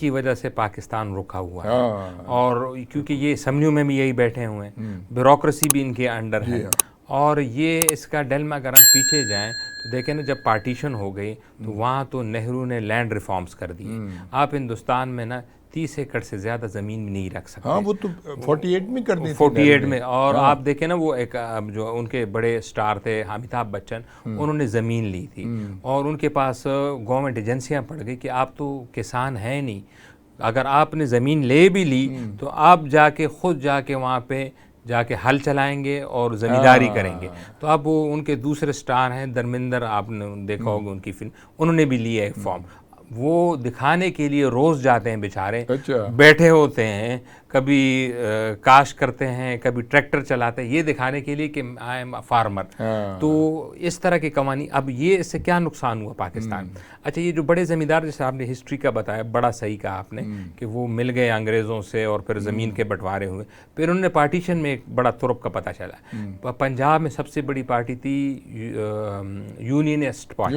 کی وجہ سے پاکستان رکا ہوا ہے، اور کیونکہ یہ اسمبلیوں میں بھی یہی بیٹھے ہوئے ہیں، بیوروکریسی بھی ان کے انڈر ہے، اور یہ اس کا ڈلما اگر ہم پیچھے جائیں تو دیکھیں نا، جب پارٹیشن ہو گئی تو وہاں تو نہرو نے لینڈ ریفارمز کر دیے. آپ ہندوستان میں نا 30 ایکڑ سے زیادہ زمین نہیں رکھ سکتے. ہاں وہ تو 48 میں کر دی تھی، 48 میں. اور آپ دیکھیں نا، وہ ایک جو ان کے بڑے سٹار تھے امیتابھ بچن، انہوں نے زمین لی تھی اور ان کے پاس گورنمنٹ ایجنسیاں پڑ گئی کہ آپ تو کسان ہیں نہیں، اگر آپ نے زمین لے بھی لی تو آپ جا کے خود جا کے وہاں پہ جا کے ہل چلائیں گے اور زمینداری کریں گے. تو اب وہ ان کے دوسرے سٹار ہیں دھرمیندر، آپ نے دیکھا ہوگا ان کی فلم، انہوں نے بھی لیا ایک فارم. وہ دکھانے کے لیے روز جاتے ہیں بیچارے، بیٹھے ہوتے ہیں، کبھی کاشت کرتے ہیں، کبھی ٹریکٹر چلاتے ہیں، یہ دکھانے کے لیے کہ آئی ایم فارمر. تو اس طرح کے قوانین. اب یہ اس سے کیا نقصان ہوا پاکستان؟ اچھا، یہ جو بڑے زمیندار، جیسے آپ نے ہسٹری کا بتایا، بڑا صحیح کہا آپ نے کہ وہ مل گئے انگریزوں سے اور پھر زمین کے بٹوارے ہوئے، پھر انہوں نے پارٹیشن میں ایک بڑا ترک کا پتہ چلا. پنجاب میں سب سے بڑی پارٹی تھی یونینسٹ پارٹی.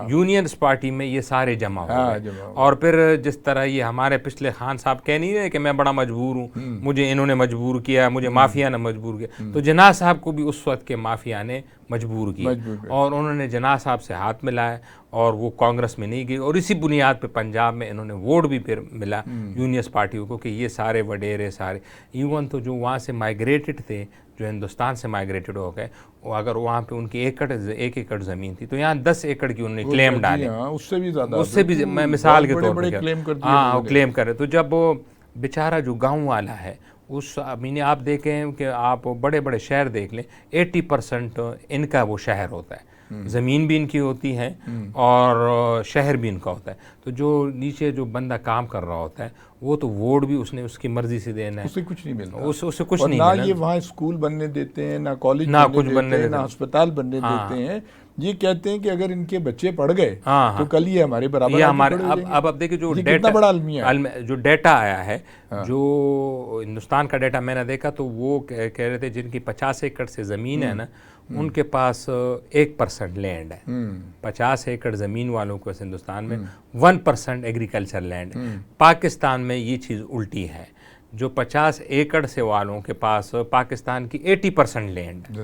یونینسٹ پارٹی میں یہ سارے جمع ہو گئے، اور پھر جس طرح یہ ہمارے پچھلے خان صاحب کہہ نہیں رہے کہ میں بڑا مجبور ہوں، مجھے انہوں نے مجبور کیا، مجھے مافیا نے مجبور کیا. تو جناح صاحب کو بھی اس وقت کے مافیا نے مجبور کیا، اور انہوں نے جناح صاحب سے ہاتھ ملایا اور وہ کانگریس میں نہیں گئی، اور اسی بنیاد پہ پنجاب میں انہوں نے ووٹ بھی پھر ملا یونینسٹ پارٹیوں کو کہ یہ سارے وڈیرے سارے ایون تو جو وہاں سے مائگریٹڈ تھے، جو ہندوستان سے مائگریٹڈ ہو گئے، اگر وہاں پہ ان کی ایک ایکڑ زمین تھی تو یہاں 10 ایکڑ کی انہوں نے کلیم ڈالے. اس سے بھی زیادہ، اس سے بھی میں مثال کے طور پر ہاں کلیم کرے. تو جب وہ بیچارہ جو گاؤں والا ہے، اس آپ دیکھیں کہ آپ بڑے بڑے شہر دیکھ لیں، 80% ان کا وہ شہر ہوتا ہے، زمین بھی ان کی ہوتی ہے اور شہر بھی ان کا ہوتا ہے. تو جو نیچے جو بندہ کام کر رہا ہوتا ہے وہ تو ووٹ بھی اس نے اس کی مرضی سے دینا ہے، اسے کچھ نہیں ملتا، اسے کچھ نہیں ملتا. نہ یہ وہاں اسکول بننے دیتے ہیں، نہ کالج بننے دیتے ہیں، نہ ہسپتال بننے دیتے ہیں. یہ کہتے ہیں کہ اگر ان کے بچے پڑھ گئے تو کل یہ ہمارے برابر یہ ہمارے. اب دیکھیں جو ڈیٹا بڑا المیہ جو ڈیٹا آیا ہے، جو ہندوستان کا ڈیٹا میں نے دیکھا تو وہ کہہ رہے تھے جن کی 50 ایکڑ سے زمین ہے نا، ان کے پاس 1% لینڈ ہے. 50 ایکڑ زمین والوں کو ہندوستان میں 1% ایگریکلچر لینڈ ہے. پاکستان میں یہ چیز الٹی ہے، جو 50 ایکڑ سے والوں کے پاس پاکستان کی 80% لینڈ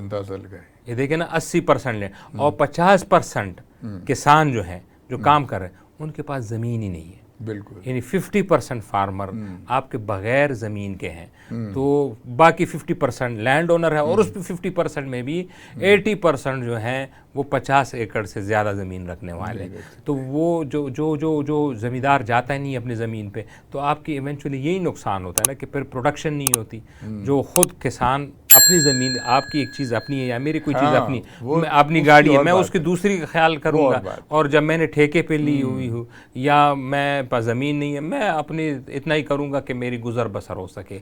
ہے. یہ دیکھیں نا، 80% لینڈ، اور 50% کسان جو ہیں جو کام کر رہے ہیں ان کے پاس زمین ہی نہیں ہے. بالکل، یعنی 50% فارمر آپ کے بغیر زمین کے ہیں، تو باقی 50% لینڈ اونر ہے، اور اس 50% میں بھی 80% جو ہیں وہ 50 ایکڑ سے زیادہ زمین رکھنے والے ہیں. تو وہ جو زمیندار جاتا ہے نہیں اپنی زمین پہ، تو آپ کی ایونچولی یہی نقصان ہوتا ہے نا کہ پھر پروڈکشن نہیں ہوتی. جو خود کسان اپنی زمین، آپ کی ایک چیز اپنی ہے یا میری کوئی چیز اپنی، اپنی گاڑی ہے، میں اس کی دوسری کا خیال کروں گا، اور جب میں نے ٹھیکے پہ لی ہوئی ہوں یا میں پاس زمین نہیں ہے، میں اپنی اتنا ہی کروں گا کہ میری گزر بسر ہو سکے.